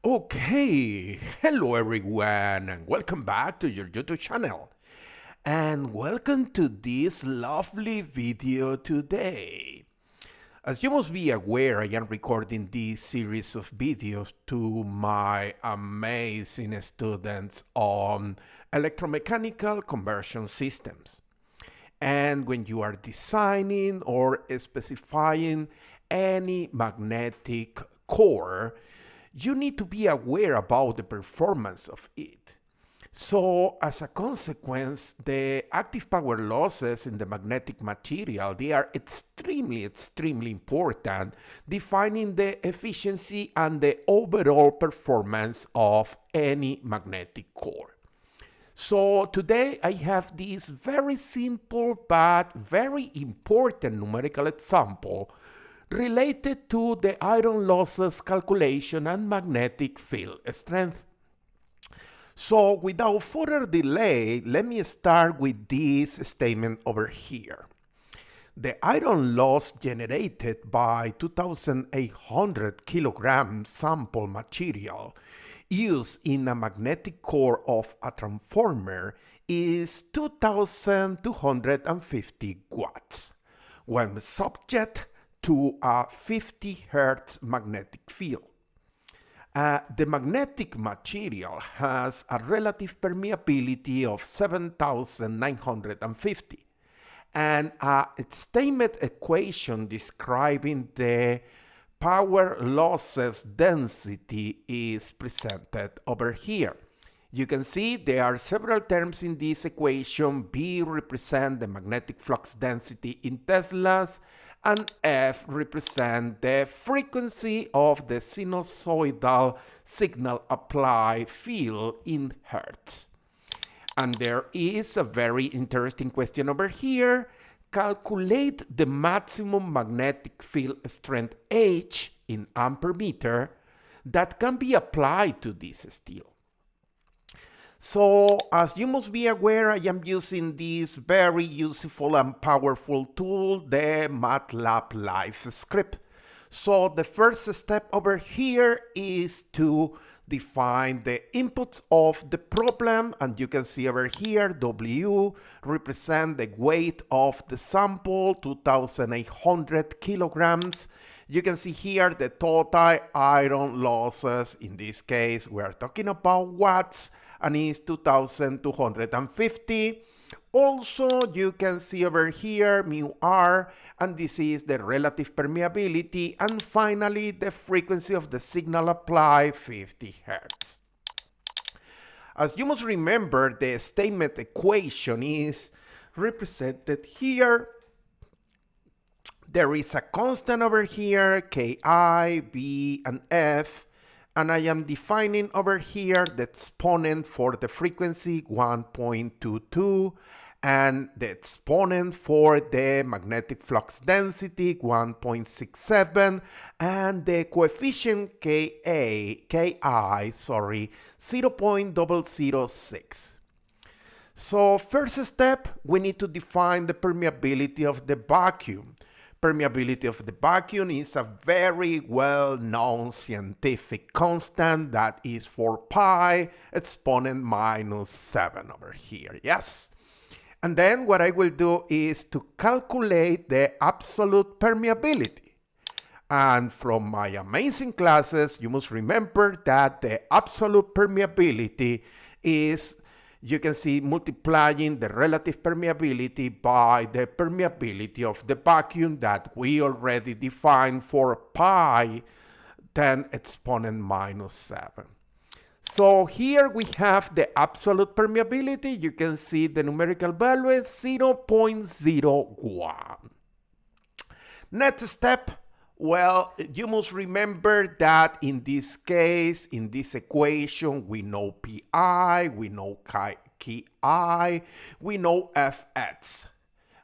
Okay, hello everyone, and welcome back to your YouTube channel. And welcome to this lovely video today. As you must be aware, I am recording this series of videos to my amazing students on electromechanical conversion systems. And when you are designing or specifying any magnetic core, you need to be aware about the performance of it. So as a consequence, the active power losses in the magnetic material, they are extremely important, defining the efficiency and the overall performance of any magnetic core. So today I have this very simple but very important numerical example related to the iron losses calculation and magnetic field strength. So without further delay, let me start with this statement over here. The iron loss generated by 2,800 kilogram sample material used in a magnetic core of a transformer is 2,250 watts when subject to a 50 Hz magnetic field. The magnetic material has a relative permeability of 7,950 and a statement equation describing the power losses density is presented over here. You can see there are several terms in this equation. B represents the magnetic flux density in Teslas, and F represents the frequency of the sinusoidal signal applied field in Hertz. And there is a very interesting question over here. Calculate the maximum magnetic field strength H in ampere meter that can be applied to this steel. So, as you must be aware, I am using this very useful and powerful tool, the MATLAB Live script. So, the first step over here is to define the inputs of the problem, and you can see over here, W represent the weight of the sample, 2,800 kilograms. You can see here the total iron losses. In this case, we are talking about watts, and is 2,250. Also, you can see over here mu r, and this is the relative permeability, and finally the frequency of the signal applied, 50 Hz. As you must remember, the statement equation is represented here. There is a constant over here, Ki, B, and F. And I am defining over here the exponent for the frequency 1.22 and the exponent for the magnetic flux density 1.67 and the coefficient Ki 0.006. So first step, we need to define the permeability of the vacuum. Permeability of the vacuum is a very well-known scientific constant that is 4 pi exponent minus 7 over here, yes? And then what I will do is to calculate the absolute permeability. And from my amazing classes, you must remember that the absolute permeability is, you can see, multiplying the relative permeability by the permeability of the vacuum that we already defined for pi 10 exponent minus 7. So here we have the absolute permeability. You can see the numerical value is 0.01. Next step. Well, you must remember that in this case, in this equation, we know Pi, we know Ki, we know Fx.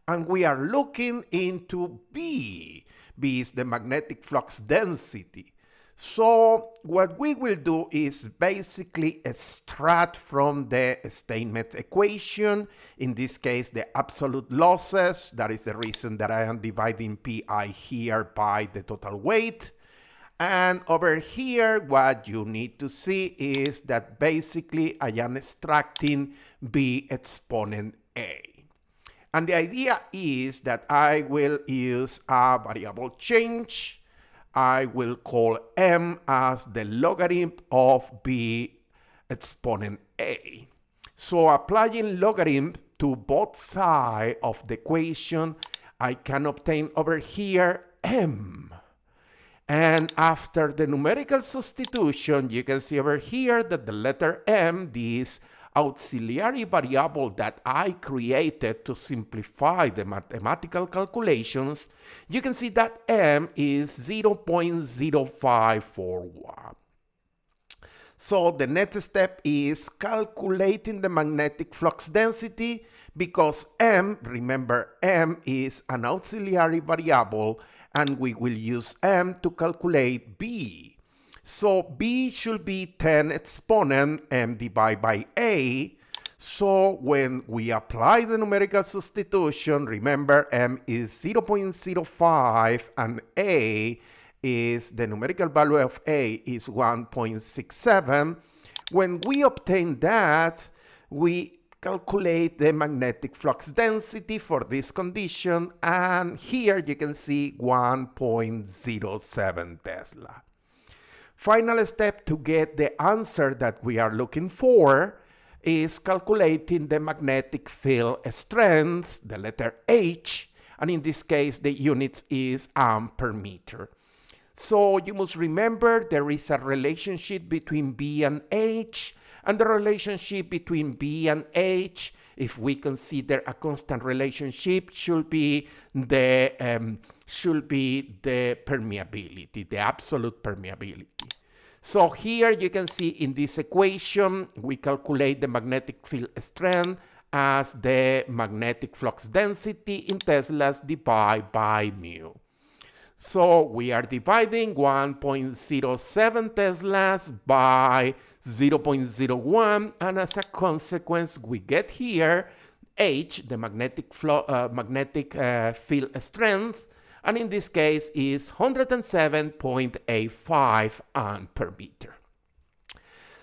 And we are looking into B. B is the magnetic flux density. So what we will do is basically extract from the statement equation, in this case the absolute losses, that is the reason that I am dividing Pi here by the total weight, And over here, what you need to see is that basically I am extracting B exponent A. And the idea is that I will use a variable change. I will call M as the logarithm of B exponent A. So applying logarithm to both sides of the equation, I can obtain over here M. And after the numerical substitution, you can see over here that the letter M, this auxiliary variable that I created to simplify the mathematical calculations, you can see that M is 0.0541. So the next step is calculating the magnetic flux density because M, remember M is an auxiliary variable and we will use M to calculate B. So B should be 10 exponent M divided by A. So when we apply the numerical substitution, remember M is 0.05 and A is the numerical value of A is 1.67. When we obtain that, we calculate the magnetic flux density for this condition, and here you can see 1.07 Tesla. Final step to get the answer that we are looking for is calculating the magnetic field strength, the letter H, and in this case the unit is ampere meter. So you must remember there is a relationship between B and H, and the relationship between B and H, if we consider a constant relationship, should be the permeability, the absolute permeability. So here you can see in this equation, we calculate the magnetic field strength as the magnetic flux density in Teslas divided by mu. So we are dividing 1.07 Teslas by 0.01, and as a consequence, we get here H, the magnetic field strength, and in this case is 107.85 ampere meter.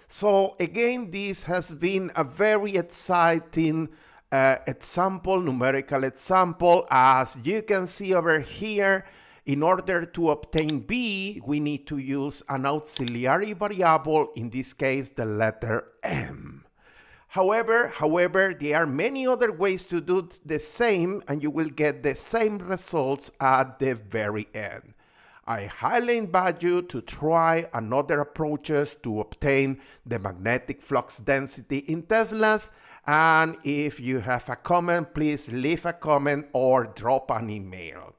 So again, this has been a very exciting numerical example. As you can see over here, in order to obtain B, we need to use an auxiliary variable, in this case, the letter M. However, there are many other ways to do the same, and you will get the same results at the very end. I highly invite you to try another approaches to obtain the magnetic flux density in Teslas. And if you have a comment, please leave a comment or drop an email.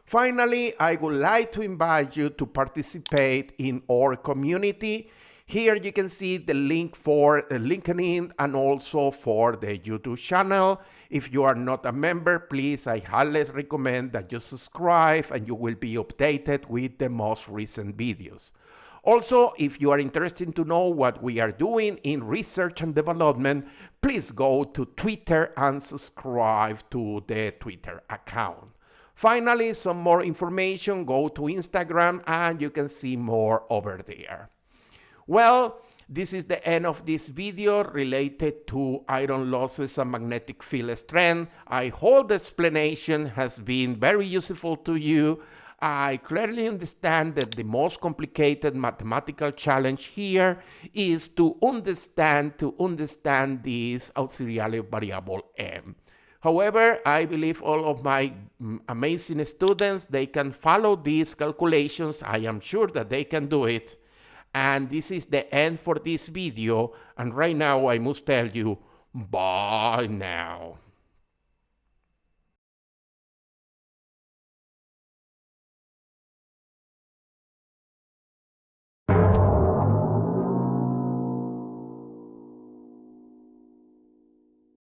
Finally, I would like to invite you to participate in our community. Here you can see the link for LinkedIn and also for the YouTube channel. If you are not a member, please, I highly recommend that you subscribe and you will be updated with the most recent videos. Also, if you are interested to know what we are doing in research and development, please go to Twitter and subscribe to the Twitter account. Finally, some more information, go to Instagram and you can see more over there. Well, this is the end of this video related to iron losses and magnetic field strength. I hope the explanation has been very useful to you. I clearly understand that the most complicated mathematical challenge here is to understand this auxiliary variable M. However, I believe all of my amazing students, they can follow these calculations. I am sure that they can do it. And this is the end for this video. And right now, I must tell you, bye now.